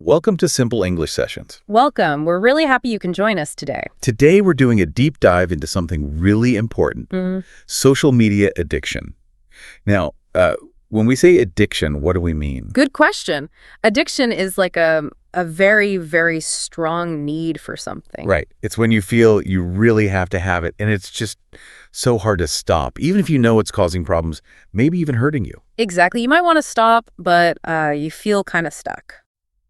Welcome to Simple English Sessions. Welcome. We're really happy you can join us today. Today we're doing a deep dive into something really important, social media addiction. Now, when we say addiction, what do we mean? Good question. Addiction is like a very, very strong need for something. Right. It's when you feel you really have to have it, and it's just so hard to stop, even if you know it's causing problems, maybe even hurting you. Exactly. You might want to stop, but you feel kind of stuck.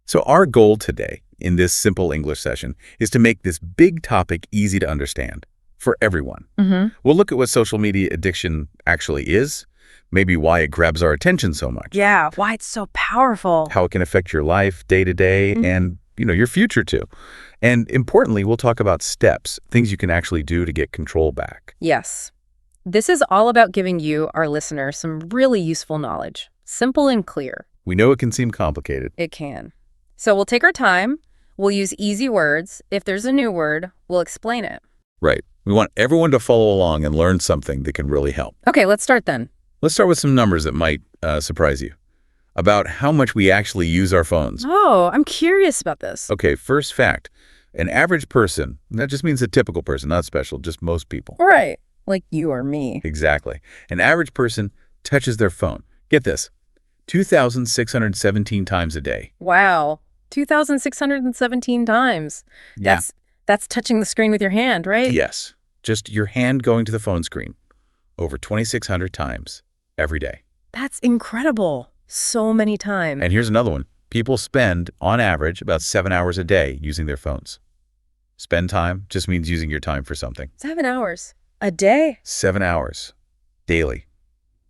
So our goal today in this Simple English session is to make this big topic easy to understand for everyone. We'll look at what social media addiction actually is, maybe why it grabs our attention so much. Yeah, why it's so powerful. How it can affect your life day to day and, your future too. And importantly, we'll talk about steps, things you can actually do to get control back. Yes. This is all about giving you, our listeners, some really useful knowledge. Simple and clear. We know it can seem complicated. It can. So we'll take our time. We'll use easy words. If there's a new word, we'll explain it. Right. We want everyone to follow along and learn something that can really help. Okay, let's start then. Let's start with some numbers that might surprise you about how much we actually use our phones. Oh, I'm curious about this. Okay, first fact. An average person, that just means a typical person, not special, just most people. Right. Like you or me. Exactly. An average person touches their phone. Get this, 2,617 times a day. Wow. 2,617 times. Yeah. That's touching the screen with your hand, right? Yes. Just your hand going to the phone screen. Over 2,600 times every day. That's incredible. So many times. And here's another one. People spend, on average, about 7 hours a day using their phones. Spend time just means using your time for something. 7 hours a day? 7 hours daily.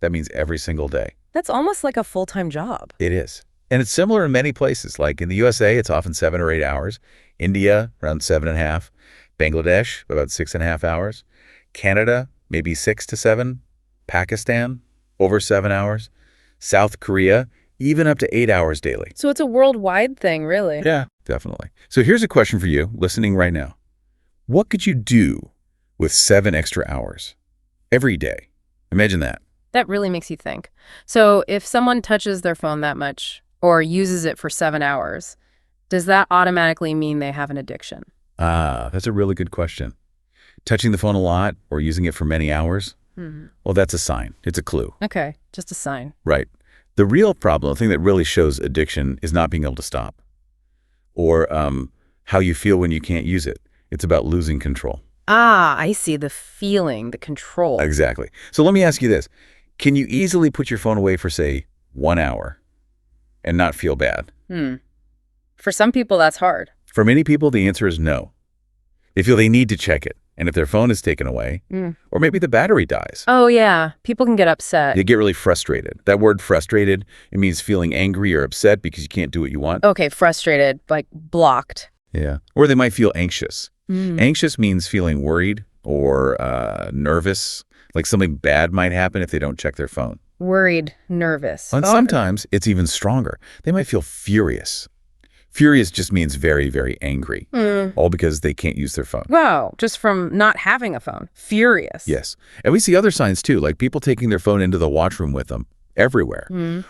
That means every single day. That's almost like a full-time job. It is. And it's similar in many places. Like in the USA, it's often 7 or 8 hours. India, around 7.5. Bangladesh, about 6.5 hours. Canada, maybe 6 to 7. Pakistan, over 7 hours. South Korea, even up to 8 hours daily. So it's a worldwide thing, really. Yeah, definitely. So here's a question for you, listening right now. What could you do with 7 extra hours every day? Imagine that. That really makes you think. So if someone touches their phone that much or uses it for 7 hours, does that automatically mean they have an addiction? That's a really good question. Touching the phone a lot or using it for many hours? Well, that's a sign. It's a clue. Okay, just a sign. Right. The real problem, the thing that really shows addiction, is not being able to stop. Or how you feel when you can't use it. It's about losing control. Ah, I see. The feeling, the control. Exactly. So let me ask you this. Can you easily put your phone away for, say, 1 hour and not feel bad? For some people, that's hard. For many people, the answer is no. They feel they need to check it. And if their phone is taken away, or maybe the battery dies, Oh, yeah. People can get upset. they get really frustrated. That word frustrated, it means feeling angry or upset because you can't do what you want. Okay, frustrated, like blocked. Yeah. Or they might feel anxious. Anxious means feeling worried or nervous, like something bad might happen if they don't check their phone. Worried, nervous. And sometimes it's even stronger. They might feel furious. Furious just means very, very angry, all because they can't use their phone. Wow, just from not having a phone. Furious. Yes. And we see other signs too, like people taking their phone into the washroom with them everywhere.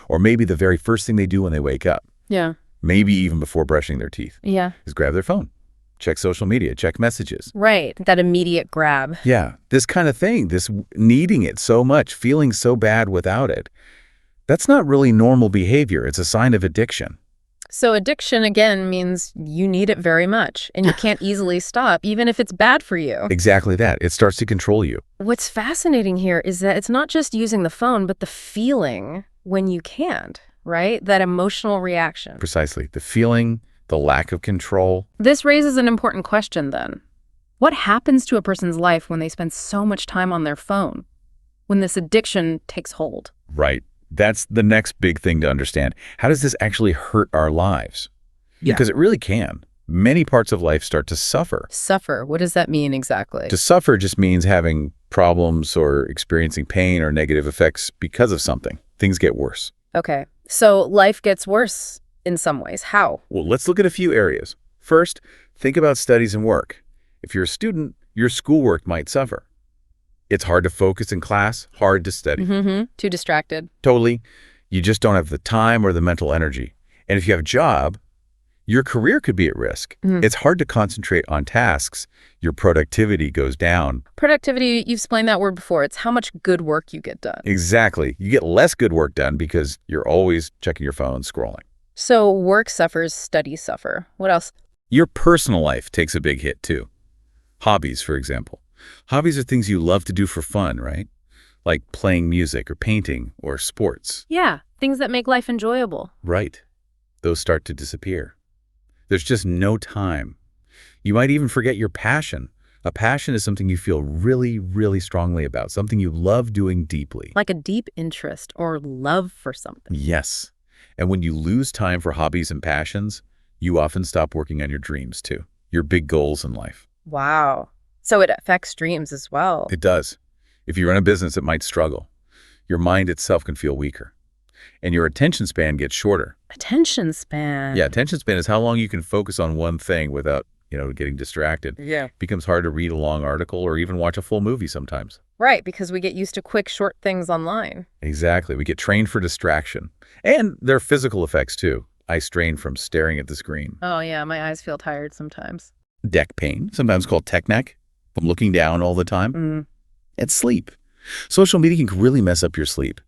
Or maybe the very first thing they do when they wake up, Yeah. maybe even before brushing their teeth, Yeah. is grab their phone, check social media, check messages. Right. That immediate grab. Yeah, this kind of thing, this needing it so much, feeling so bad without it, that's not really normal behavior. It's a sign of addiction. So addiction, again, means you need it very much, and you can't easily stop, even if it's bad for you. Exactly that. It starts to control you. What's fascinating here is that it's not just using the phone, but the feeling when you can't, right? That emotional reaction. Precisely. The feeling, the lack of control. This raises an important question, then. What happens to a person's life when they spend so much time on their phone? When this addiction takes hold? Right. That's the next big thing to understand. How does this actually hurt our lives? Yeah. Because it really can. Many parts of life start to suffer. Suffer. What does that mean exactly? To suffer just means having problems or experiencing pain or negative effects because of something. Things get worse. Okay. So life gets worse in some ways. How? Well, let's look at a few areas. First, think about studies and work. If you're a student, your schoolwork might suffer. It's hard to focus in class, hard to study. Too distracted. Totally. You just don't have the time or the mental energy. And if you have a job, Your career could be at risk. Mhm. It's hard to concentrate on tasks. Your productivity goes down. Productivity, you've explained that word before. It's how much good work you get done. Exactly. You get less good work done because you're always checking your phone, scrolling. So work suffers, studies suffer. What else? Your personal life takes a big hit, too. Hobbies, for example. Hobbies are things you love to do for fun, right? Like playing music or painting or sports. Yeah, things that make life enjoyable. Right. Those start to disappear. There's just no time. You might even forget your passion. A passion is something you feel really, really strongly about, something you love doing deeply. Like a deep interest or love for something. Yes. And when you lose time for hobbies and passions, you often stop working on your dreams, too, your big goals in life. Wow. So it affects dreams as well. It does. If you run a business, it might struggle. Your mind itself can feel weaker. And your attention span gets shorter. Attention span. Yeah, attention span is how long you can focus on one thing without, getting distracted. Yeah. It becomes hard to read a long article or even watch a full movie sometimes. Right, because we get used to quick, short things online. Exactly. We get trained for distraction. And there are physical effects, too. Eye strain from staring at the screen. Oh, yeah, my eyes feel tired sometimes. Neck pain, sometimes called tech neck, from looking down all the time. Mm. And sleep. Social media can really mess up your sleep.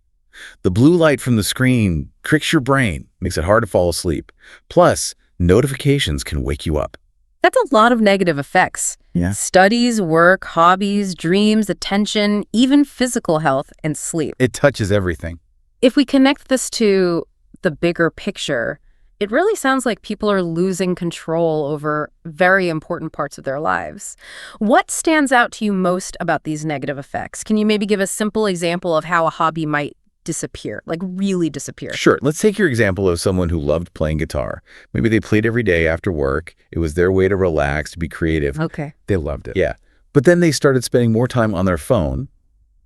The blue light from the screen tricks your brain, makes it hard to fall asleep. Plus, notifications can wake you up. That's a lot of negative effects. Yeah. Studies, work, hobbies, dreams, attention, even physical health and sleep. It touches everything. If we connect this to the bigger picture, it really sounds like people are losing control over very important parts of their lives. What stands out to you most about these negative effects? Can you maybe give a simple example of how a hobby might disappear, like really disappear? Sure. Let's take your example of someone who loved playing guitar. Maybe they played every day after work. It was their way to relax, to be creative. Okay. They loved it. Yeah. But then they started spending more time on their phone,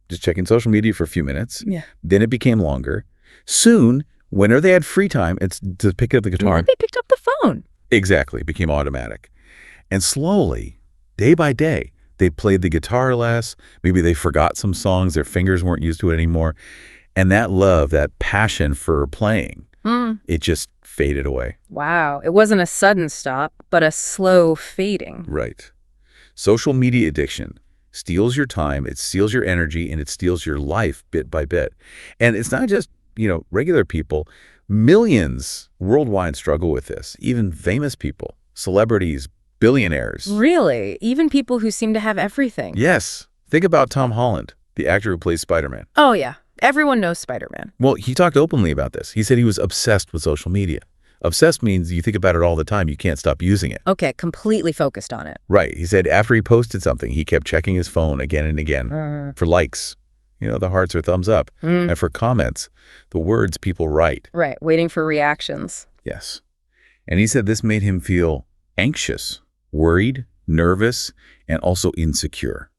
just checking social media for a few minutes. Yeah. Then it became longer. Soon, whenever they had free time, it's to pick up the guitar. They picked up the phone. Exactly. It became automatic. And slowly, day by day, they played the guitar less. Maybe they forgot some songs. Their fingers weren't used to it anymore. And that love, that passion for playing, it just faded away. Wow. It wasn't a sudden stop, but a slow fading. Right. Social media addiction steals your time, it steals your energy, and it steals your life bit by bit. And it's not just, regular people. Millions worldwide struggle with this, even famous people, celebrities, billionaires. Really? Even people who seem to have everything? Yes. Think about Tom Holland, the actor who plays Spider-Man. Oh, yeah. Everyone knows Spider-Man. Well, he talked openly about this. He said he was obsessed with social media. Obsessed means you think about it all the time. You can't stop using it. Okay, completely focused on it. Right. He said after he posted something, he kept checking his phone again and again for likes, the hearts or thumbs up, and for comments, the words people write. Right, waiting for reactions. Yes. And he said this made him feel anxious, worried, nervous, and also insecure.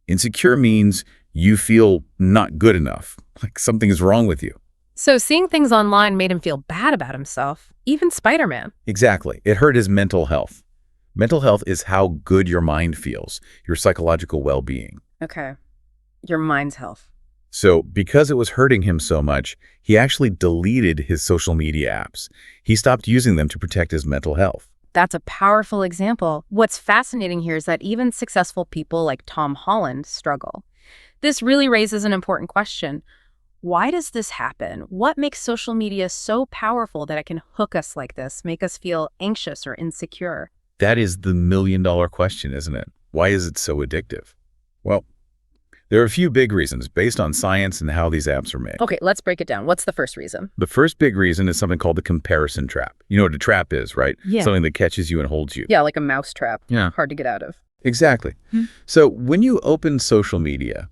Insecure means you feel not good enough, like something is wrong with you. So seeing things online made him feel bad about himself, even Spider-Man. Exactly. It hurt his mental health. Mental health is how good your mind feels, your psychological well-being. Okay. Your mind's health. So because it was hurting him so much, he actually deleted his social media apps. He stopped using them to protect his mental health. That's a powerful example. What's fascinating here is that even successful people like Tom Holland struggle. This really raises an important question. Why does this happen? What makes social media so powerful that it can hook us like this, make us feel anxious or insecure? That is the million-dollar question, isn't it? Why is it so addictive? Well, there are a few big reasons based on science and how these apps are made. Okay, let's break it down. What's the first reason? The first big reason is something called the comparison trap. You know what a trap is, right? Yeah. Something that catches you and holds you. Yeah, like a mouse trap. Yeah. Hard to get out of. Exactly. So when you open social media,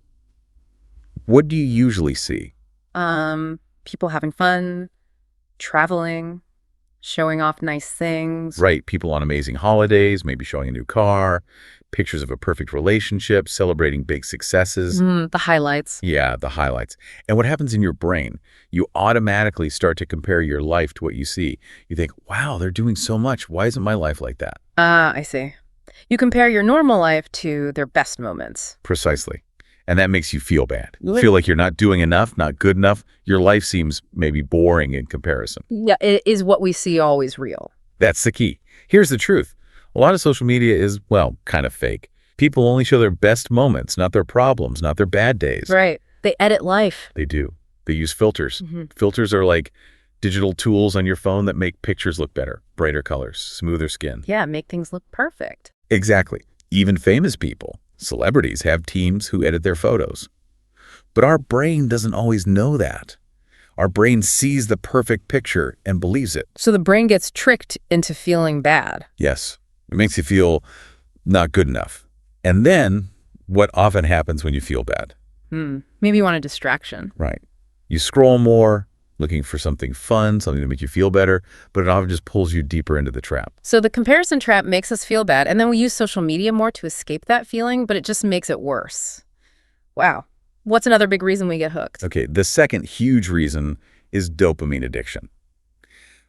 what do you usually see? People having fun, traveling, showing off nice things. Right. People on amazing holidays, maybe showing a new car, pictures of a perfect relationship, celebrating big successes. The highlights. Yeah, the highlights. And what happens in your brain? You automatically start to compare your life to what you see. You think, wow, they're doing so much. Why isn't my life like that? I see. You compare your normal life to their best moments. Precisely. And that makes you feel bad. You feel like you're not doing enough, not good enough. Your life seems maybe boring in comparison. Yeah, is what we see always real? That's the key. Here's the truth. A lot of social media is, well, kind of fake. People only show their best moments, not their problems, not their bad days. Right. They edit life. They do. They use filters. Filters are like digital tools on your phone that make pictures look better, brighter colors, smoother skin. Yeah, make things look perfect. Exactly. Even famous people, celebrities, have teams who edit their photos. But our brain doesn't always know that. Our brain sees the perfect picture and believes it. So the brain gets tricked into feeling bad. Yes, it makes you feel not good enough. And then what often happens when you feel bad? Maybe you want a distraction. Right. You scroll more, looking for something fun, something to make you feel better, but it often just pulls you deeper into the trap. So the comparison trap makes us feel bad, and then we use social media more to escape that feeling, but it just makes it worse. Wow. What's another big reason we get hooked? Okay, the second huge reason is dopamine addiction.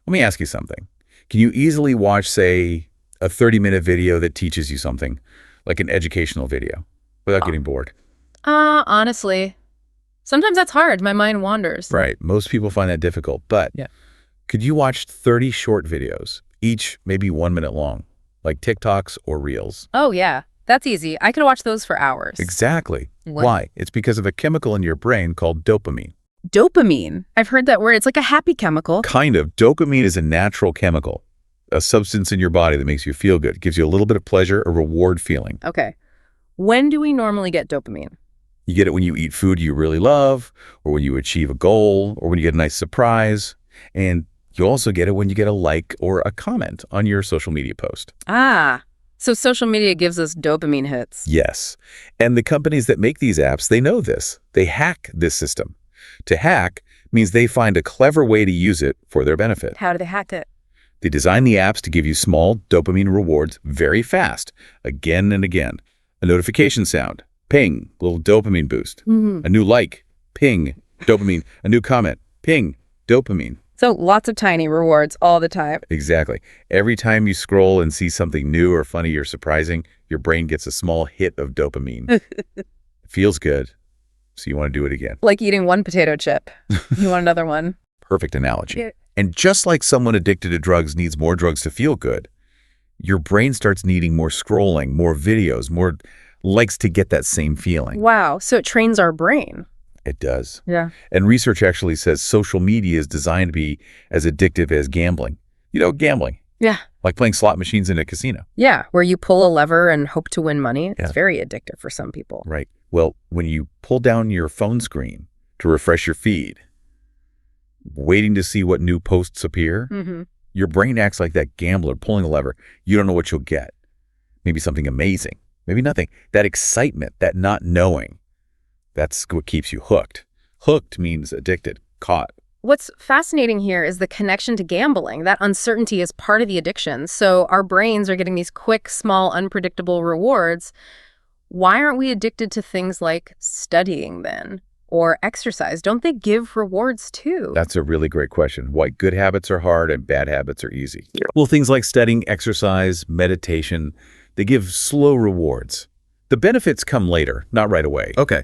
Let me ask you something. Can you easily watch, say, a 30-minute video that teaches you something, like an educational video, without getting bored? Honestly, sometimes that's hard. My mind wanders. Right. Most people find that difficult, but could you watch 30 short videos, each maybe 1 minute long, like TikToks or Reels? Oh, yeah. That's easy. I could watch those for hours. Exactly. Why? It's because of a chemical in your brain called dopamine. Dopamine. I've heard that word. It's like a happy chemical. Kind of. Dopamine is a natural chemical, a substance in your body that makes you feel good. It gives you a little bit of pleasure, a reward feeling. Okay. When do we normally get dopamine? You get it when you eat food you really love, or when you achieve a goal, or when you get a nice surprise. And you also get it when you get a like or a comment on your social media post. So social media gives us dopamine hits. Yes. And the companies that make these apps, they know this. They hack this system. To hack means they find a clever way to use it for their benefit. How do they hack it? They design the apps to give you small dopamine rewards very fast, again and again. A notification sound, ping, little dopamine boost. A new like, ping, dopamine. A new comment, ping, dopamine. So lots of tiny rewards all the time. Exactly. Every time you scroll and see something new or funny or surprising, your brain gets a small hit of dopamine. It feels good, so you want to do it again. Like eating one potato chip. You want another one? Perfect analogy. And just like someone addicted to drugs needs more drugs to feel good, your brain starts needing more scrolling, more videos, more likes to get that same feeling. Wow. So it trains our brain. It does. Yeah. And research actually says social media is designed to be as addictive as gambling. You know, gambling. Yeah. Like playing slot machines in a casino. Yeah, where you pull a lever and hope to win money. It's Yeah. very addictive for some people. Right. Well, when you pull down your phone screen to refresh your feed, waiting to see what new posts appear, your brain acts like that gambler pulling a lever. You don't know what you'll get. Maybe something amazing. Maybe nothing. That excitement, that not knowing, that's what keeps you hooked. Hooked means addicted, caught. What's fascinating here is the connection to gambling. That uncertainty is part of the addiction. So our brains are getting these quick, small, unpredictable rewards. Why aren't we addicted to things like studying then? Or exercise? Don't they give rewards too? That's a really great question. Why good habits are hard and bad habits are easy. Well, things like studying, exercise, meditation, they give slow rewards. The benefits come later, not right away. Okay.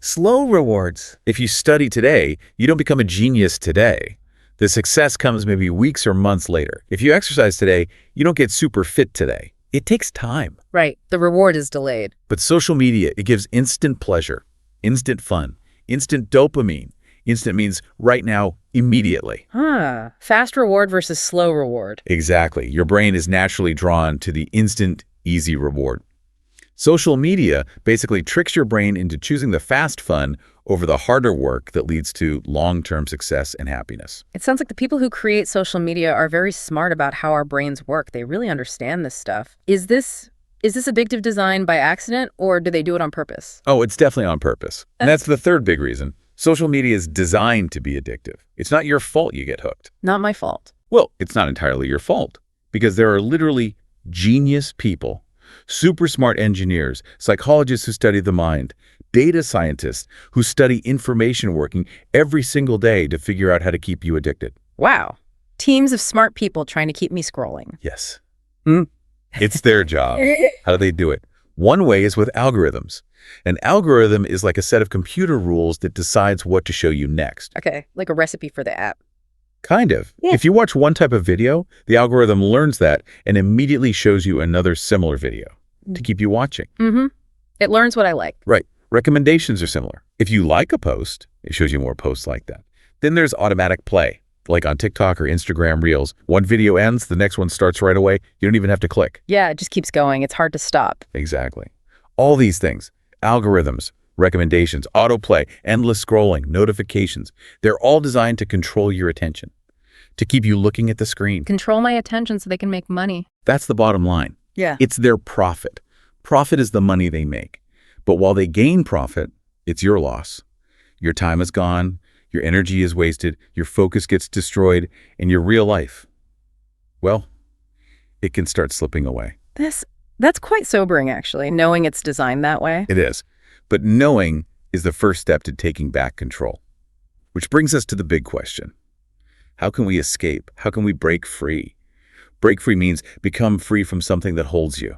Slow rewards. If you study today, you don't become a genius today. The success comes maybe weeks or months later. If you exercise today, you don't get super fit today. It takes time. Right. The reward is delayed. But social media, it gives instant pleasure, instant fun, instant dopamine. Instant means right now, immediately. Fast reward versus slow reward. Exactly. Your brain is naturally drawn to the instant, easy reward. Social media basically tricks your brain into choosing the fast fun over the harder work that leads to long-term success and happiness. It sounds like the people who create social media are very smart about how our brains work. They really understand this stuff. Is this addictive design by accident, or do they do it on purpose? Oh, it's definitely on purpose. And that's the third big reason. Social media is designed to be addictive. It's not your fault you get hooked. Not my fault. Well, it's not entirely your fault, because there are literally genius people, super smart engineers, psychologists who study the mind, data scientists who study information working every single day to figure out how to keep you addicted. Wow. Teams of smart people trying to keep me scrolling. Yes. It's their job. How do they do it? One way is with algorithms. An algorithm is like a set of computer rules that decides what to show you next. Okay, like a recipe for the app. Kind of. Yeah. If you watch one type of video, the algorithm learns that and immediately shows you another similar video to keep you watching. Mm-hmm. It learns what I like. Right. Recommendations are similar. If you like a post, it shows you more posts like that. Then there's automatic play, like on TikTok or Instagram Reels. One video ends, the next one starts right away. You don't even have to click. Yeah, it just keeps going. It's hard to stop. Exactly. All these things, algorithms, recommendations, autoplay, endless scrolling, notifications, they're all designed to control your attention, to keep you looking at the screen. Control my attention so they can make money. That's the bottom line. Yeah. It's their profit. Profit is the money they make. But while they gain profit, it's your loss. Your time is gone, your energy is wasted, your focus gets destroyed, and your real life, well, it can start slipping away. That's quite sobering, actually, knowing it's designed that way. It is. But knowing is the first step to taking back control. Which brings us to the big question. How can we escape? How can we break free? Break free means become free from something that holds you.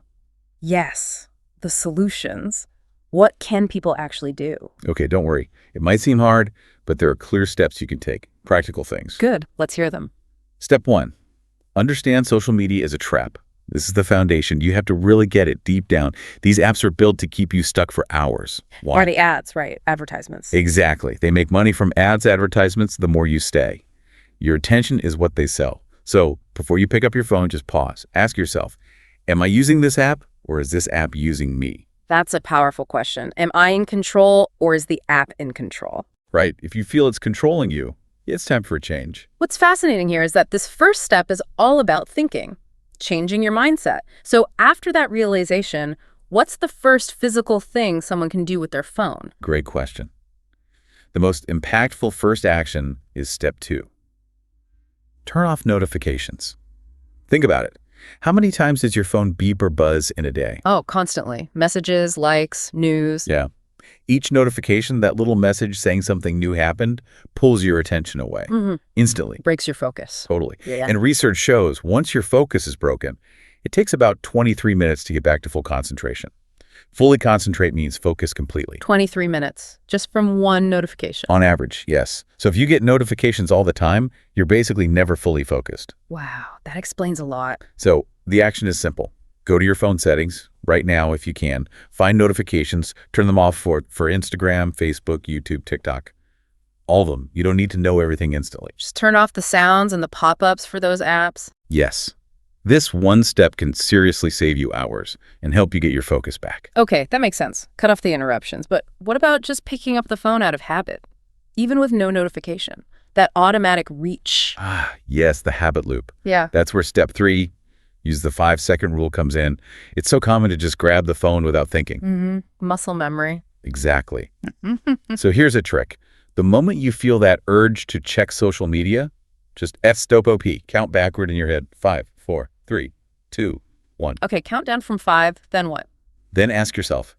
Yes, the solutions. What can people actually do? Okay, don't worry. It might seem hard, but there are clear steps you can take, practical things. Good. Let's hear them. Step 1, understand social media is a trap. This is the foundation. You have to really get it deep down. These apps are built to keep you stuck for hours. Why? Or the ads, right? Advertisements. Exactly. They make money from ads, advertisements, the more you stay. Your attention is what they sell. So before you pick up your phone, just pause. Ask yourself, am I using this app or is this app using me? That's a powerful question. Am I in control or is the app in control? Right. If you feel it's controlling you, it's time for a change. What's fascinating here is that this first step is all about thinking, changing your mindset. So after that realization, what's the first physical thing someone can do with their phone? Great question. The most impactful first action is step 2. Turn off notifications. Think about it. How many times does your phone beep or buzz in a day? Oh, constantly. Messages, likes, news. Yeah. Each notification, that little message saying something new happened, pulls your attention away instantly. Breaks your focus. Totally. Yeah. And research shows once your focus is broken, it takes about 23 minutes to get back to full concentration. Fully concentrate means focus completely. 23 minutes, just from one notification. On average, yes. So if you get notifications all the time, you're basically never fully focused. Wow, that explains a lot. So the action is simple. Go to your phone settings right now if you can. Find notifications, turn them off for Instagram, Facebook, YouTube, TikTok. All of them. You don't need to know everything instantly. Just turn off the sounds and the pop-ups for those apps. Yes. This one step can seriously save you hours and help you get your focus back. Okay, that makes sense. Cut off the interruptions. But what about just picking up the phone out of habit? Even with no notification. That automatic reach. Ah, yes, the habit loop. Yeah. That's where step 3, use the 5-second rule, comes in. It's so common to just grab the phone without thinking. Muscle memory. Exactly. So here's a trick. The moment you feel that urge to check social media, just stop, count backward in your head. 5, 4, 3, 2, 1. Okay, count down from 5, then what? Then ask yourself,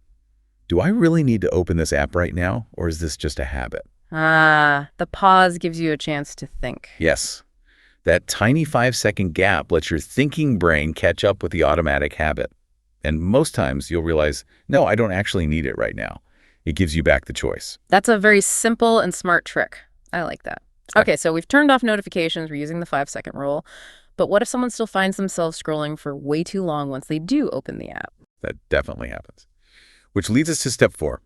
do I really need to open this app right now, or is this just a habit? Ah, the pause gives you a chance to think. Yes. That tiny 5-second gap lets your thinking brain catch up with the automatic habit. And most times you'll realize, no, I don't actually need it right now. It gives you back the choice. That's a very simple and smart trick. I like that. Okay, so we've turned off notifications. We're using the 5-second rule. But what if someone still finds themselves scrolling for way too long once they do open the app? That definitely happens. Which leads us to step 4.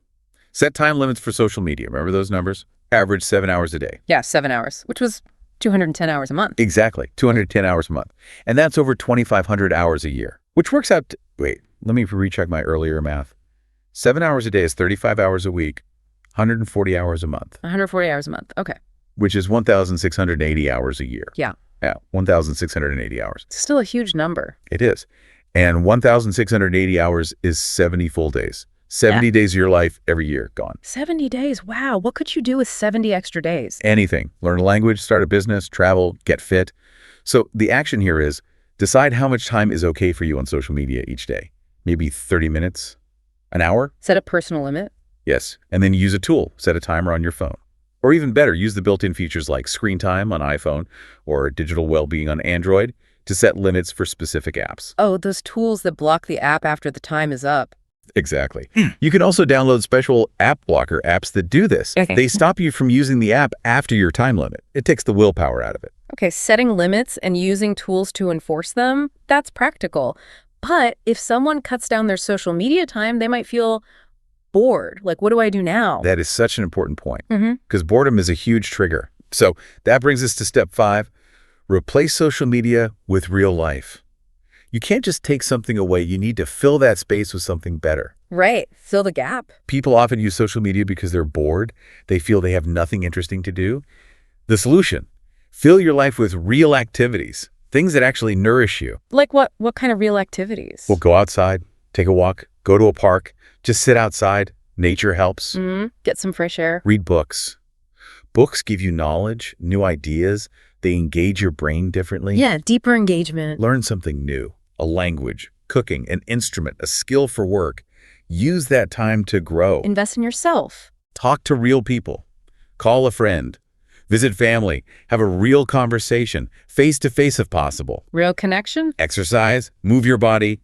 Set time limits for social media. Remember those numbers? Average 7 hours a day. Yeah, 7 hours, which was 210 hours a month. Exactly. 210 hours a month. And that's over 2,500 hours a year, which works out to, wait, let me recheck my earlier math. 7 hours a day is 35 hours a week, 140 hours a month. 140 hours a month. Okay. Which is 1,680 hours a year. Yeah. Yeah, 1,680 hours. It's still a huge number. It is. And 1,680 hours is 70 full days. 70 days of your life every year gone. 70 days. Wow. What could you do with 70 extra days? Anything. Learn a language, start a business, travel, get fit. So the action here is decide how much time is okay for you on social media each day. Maybe 30 minutes, an hour? Set a personal limit. Yes. And then use a tool. Set a timer on your phone. Or even better, use the built-in features like screen time on iPhone or digital well-being on Android to set limits for specific apps. Oh, those tools that block the app after the time is up. Exactly. You can also download special app blocker apps that do this. Okay. They stop you from using the app after your time limit. It takes the willpower out of it. Okay, setting limits and using tools to enforce them, that's practical. But if someone cuts down their social media time, they might feel bored. Like, what do I do now? That is such an important point Mm-hmm. because boredom is a huge trigger. So that brings us to step 5. Replace social media with real life. You can't just take something away. You need to fill that space with something better. Right. Fill the gap. People often use social media because they're bored. They feel they have nothing interesting to do. The solution: fill your life with real activities, things that actually nourish you. Like what? What kind of real activities? Well, go outside, take a walk, go to a park, just sit outside. Nature helps. Get some fresh air. Read books. Books give you knowledge, new ideas. They engage your brain differently. Yeah, deeper engagement. Learn something new, a language, cooking, an instrument, a skill for work. Use that time to grow. Invest in yourself. Talk to real people. Call a friend. Visit family. Have a real conversation, face-to-face if possible. Real connection? Exercise, move your body,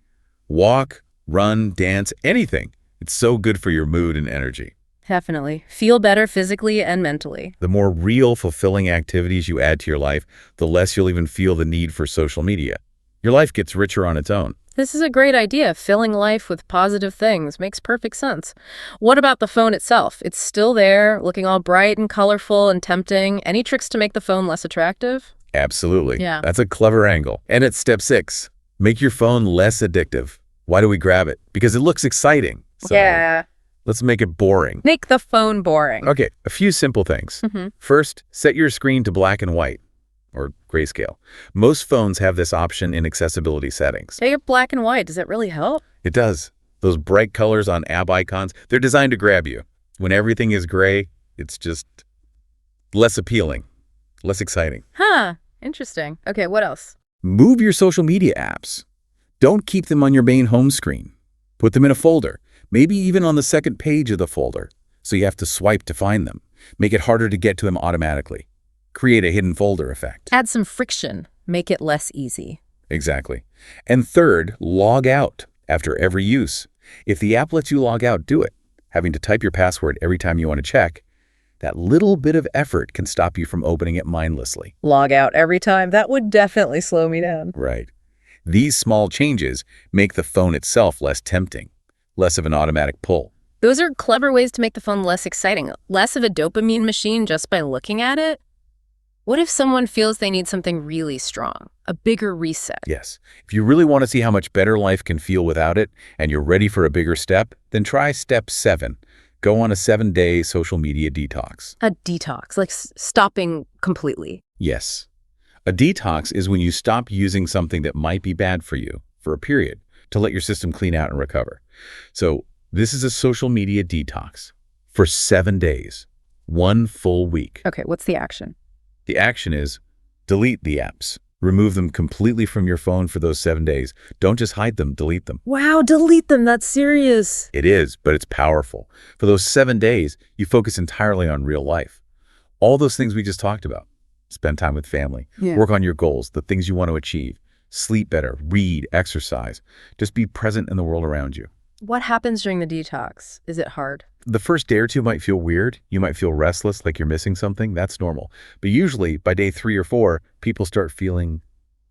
walk, run, dance, anything. It's so good for your mood and energy. Definitely. Feel better physically and mentally. The more real, fulfilling activities you add to your life, the less you'll even feel the need for social media. Your life gets richer on its own. This is a great idea. Filling life with positive things makes perfect sense. What about the phone itself? It's still there, looking all bright and colorful and tempting. Any tricks to make the phone less attractive? Absolutely. Yeah. That's a clever angle. And it's step 6. Make your phone less addictive. Why do we grab it? Because it looks exciting. So let's make it boring. Make the phone boring. Okay, a few simple things. First, set your screen to black and white, or grayscale. Most phones have this option in accessibility settings. Take it black and white. Does that really help? It does. Those bright colors on app icons, they're designed to grab you. When everything is gray, it's just less appealing, less exciting. Huh. Interesting. Okay, what else? Move your social media apps. Don't keep them on your main home screen. Put them in a folder, maybe even on the second page of the folder, so you have to swipe to find them. Make it harder to get to them automatically. Create a hidden folder effect. Add some friction. Make it less easy. Exactly. And third, log out after every use. If the app lets you log out, do it. Having to type your password every time you want to check, that little bit of effort can stop you from opening it mindlessly. Log out every time. That would definitely slow me down. Right. These small changes make the phone itself less tempting, less of an automatic pull. Those are clever ways to make the phone less exciting, less of a dopamine machine just by looking at it. What if someone feels they need something really strong, a bigger reset? Yes. If you really want to see how much better life can feel without it, and you're ready for a bigger step, then try step 7. Go on a 7-day social media detox. A detox, like stopping completely. Yes. A detox is when you stop using something that might be bad for you for a period to let your system clean out and recover. So this is a social media detox for 7 days, 1 full week. Okay, what's the action? The action is delete the apps. Remove them completely from your phone for those 7 days. Don't just hide them, delete them. Wow, delete them. That's serious. It is, but it's powerful. For those 7 days, you focus entirely on real life. All those things we just talked about. Spend time with family. Yeah. Work on your goals, the things you want to achieve. Sleep better, read, exercise. Just be present in the world around you. What happens during the detox? Is it hard? The first day or 2 might feel weird. You might feel restless, like you're missing something. That's normal. But usually, by day 3 or 4, people start feeling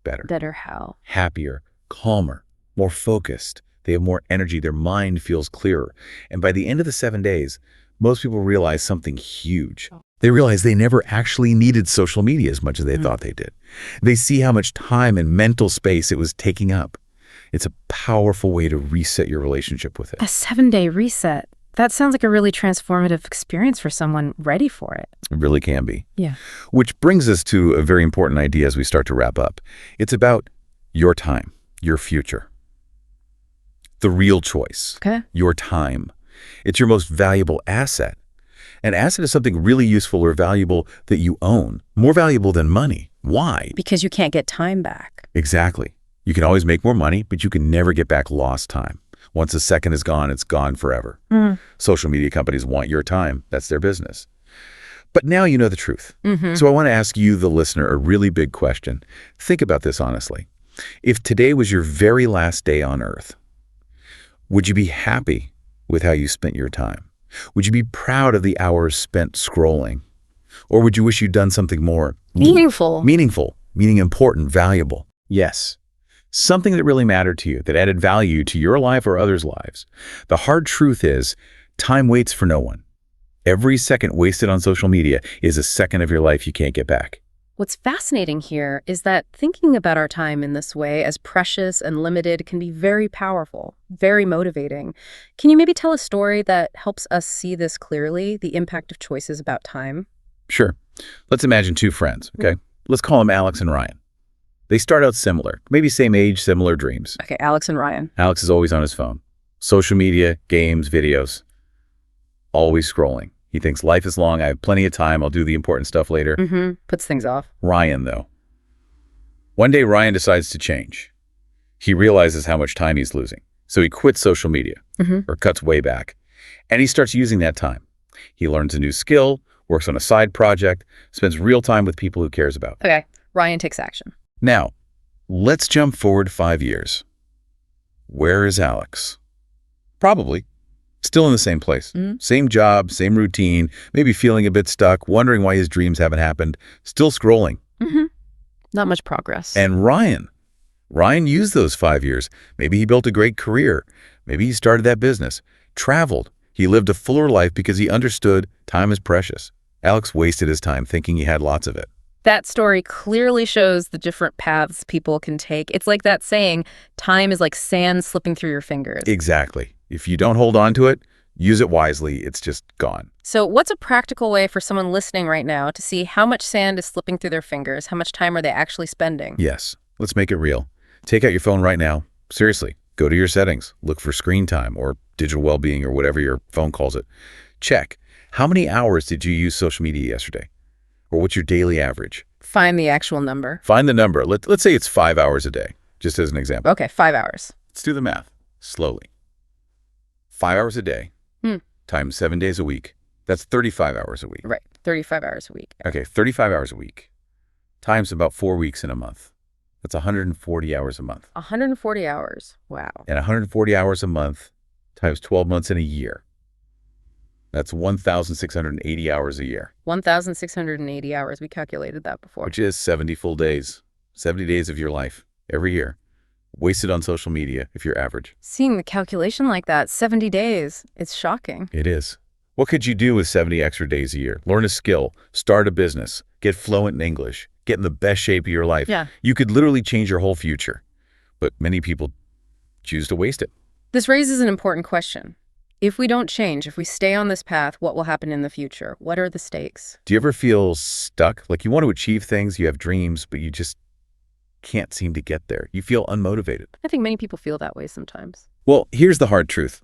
better. Better how? Happier, calmer, more focused. They have more energy. Their mind feels clearer. And by the end of the 7 days, most people realize something huge. They realize they never actually needed social media as much as they thought they did. They see how much time and mental space it was taking up. It's a powerful way to reset your relationship with it. A 7-day reset. That sounds like a really transformative experience for someone ready for it. It really can be. Yeah. Which brings us to a very important idea as we start to wrap up. It's about your time, your future. The real choice. Okay. Your time. It's your most valuable asset. An asset is something really useful or valuable that you own. More valuable than money. Why? Because you can't get time back. Exactly. You can always make more money, but you can never get back lost time. Once a second is gone, it's gone forever. Social media companies want your time. That's their business. But now you know the truth. So I want to ask you, the listener, a really big question. Think about this honestly. If today was your very last day on Earth, Would you be happy with how you spent your time? Would you be proud of the hours spent scrolling? Or would you wish you'd done something more Meaningful. meaning important, valuable? Yes. Something that really mattered to you, that added value to your life or others' lives. The hard truth is, time waits for no one. Every second wasted on social media is a second of your life you can't get back. What's fascinating here is that thinking about our time in this way as precious and limited can be very powerful, very motivating. Can you maybe tell a story that helps us see this clearly, the impact of choices about time? Sure. Let's imagine two friends, okay? Let's call them Alex and Ryan. They start out similar, maybe same age, similar dreams. Okay, Alex and Ryan. Alex is always on his phone. Social media, games, videos. Always scrolling. He thinks life is long, I have plenty of time, I'll do the important stuff later. Puts things off. Ryan, though. One day, Ryan decides to change. He realizes how much time he's losing. So he quits social media, or cuts way back. And he starts using that time. He learns a new skill, works on a side project, spends real time with people who cares about. Okay, Ryan takes action. Now, let's jump forward 5 years. Where is Alex? Probably still in the same place. Same job, same routine, maybe feeling a bit stuck, wondering why his dreams haven't happened, still scrolling. Not much progress. And Ryan used those 5 years. Maybe he built a great career. Maybe he started that business, traveled. He lived a fuller life because he understood time is precious. Alex wasted his time thinking he had lots of it. That story clearly shows the different paths people can take. It's like that saying, time is like sand slipping through your fingers. Exactly. If you don't hold on to it, use it wisely, it's just gone. So what's a practical way for someone listening right now to see how much sand is slipping through their fingers? How much time are they actually spending? Yes, let's make it real. Take out your phone right now. Seriously, go to your settings. Look for screen time or digital well-being or whatever your phone calls it. Check. How many hours did you use social media yesterday? Or what's your daily average? Find the actual number. Find the number. Let's say it's 5 hours a day, just as an example. Okay, 5 hours. Let's do the math slowly. 5 hours a day times 7 days a week. That's 35 hours a week. Right, 35 hours a week. Okay, 35 hours a week times about 4 weeks in a month. That's 140 hours a month. 140 hours. Wow. And 140 hours a month times 12 months in a year. That's 1,680 hours a year. 1,680 hours. We calculated that before. Which is 70 full days. 70 days of your life every year. Wasted on social media if you're average. Seeing the calculation like that, 70 days, it's shocking. It is. What could you do with 70 extra days a year? Learn a skill, start a business, get fluent in English, get in the best shape of your life. Yeah. You could literally change your whole future. But many people choose to waste it. This raises an important question. If we don't change, if we stay on this path, what will happen in the future? What are the stakes? Do you ever feel stuck? Like you want to achieve things, you have dreams, but you just can't seem to get there. You feel unmotivated. I think many people feel that way sometimes. Well, here's the hard truth.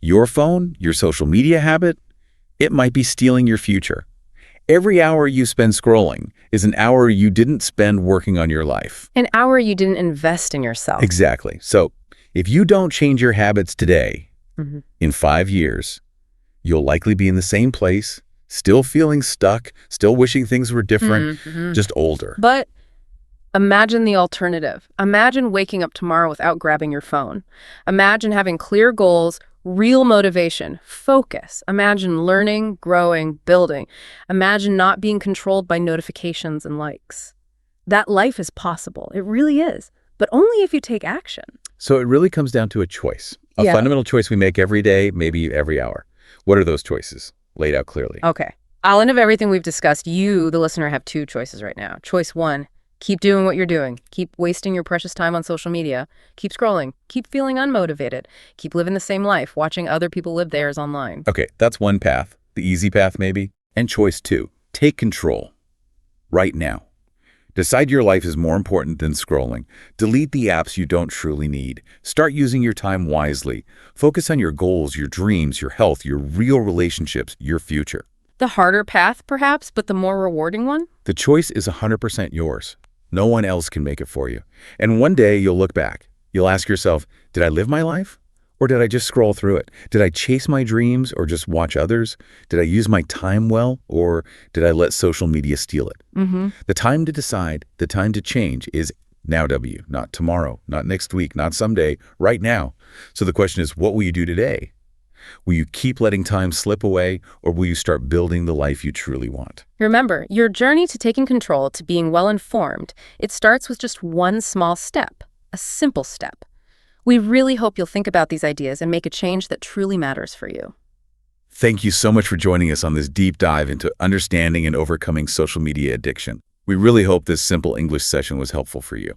Your phone, your social media habit, it might be stealing your future. Every hour you spend scrolling is an hour you didn't spend working on your life. An hour you didn't invest in yourself. Exactly. So if you don't change your habits today, in 5 years, you'll likely be in the same place, still feeling stuck, still wishing things were different, just older. But imagine the alternative. Imagine waking up tomorrow without grabbing your phone. Imagine having clear goals, real motivation, focus. Imagine learning, growing, building. Imagine not being controlled by notifications and likes. That life is possible. It really is. But only if you take action. So it really comes down to a choice, a fundamental choice we make every day, maybe every hour. What are those choices? Laid out clearly. Okay. All of everything we've discussed, you, the listener, have 2 choices right now. Choice 1, keep doing what you're doing. Keep wasting your precious time on social media. Keep scrolling. Keep feeling unmotivated. Keep living the same life, watching other people live theirs online. Okay, that's one path, the easy path maybe. And choice 2, take control right now. Decide your life is more important than scrolling. Delete the apps you don't truly need. Start using your time wisely. Focus on your goals, your dreams, your health, your real relationships, your future. The harder path, perhaps, but the more rewarding one? The choice is 100% yours. No one else can make it for you. And one day you'll look back. You'll ask yourself, did I live my life? Or did I just scroll through it? Did I chase my dreams or just watch others? Did I use my time well or did I let social media steal it? The time to decide, the time to change is Now W, not tomorrow, not next week, not someday, right now. So the question is, what will you do today? Will you keep letting time slip away, or will you start building the life you truly want? Remember, your journey to taking control, to being well-informed, it starts with just one small step, a simple step. We really hope you'll think about these ideas and make a change that truly matters for you. Thank you so much for joining us on this deep dive into understanding and overcoming social media addiction. We really hope this simple English session was helpful for you.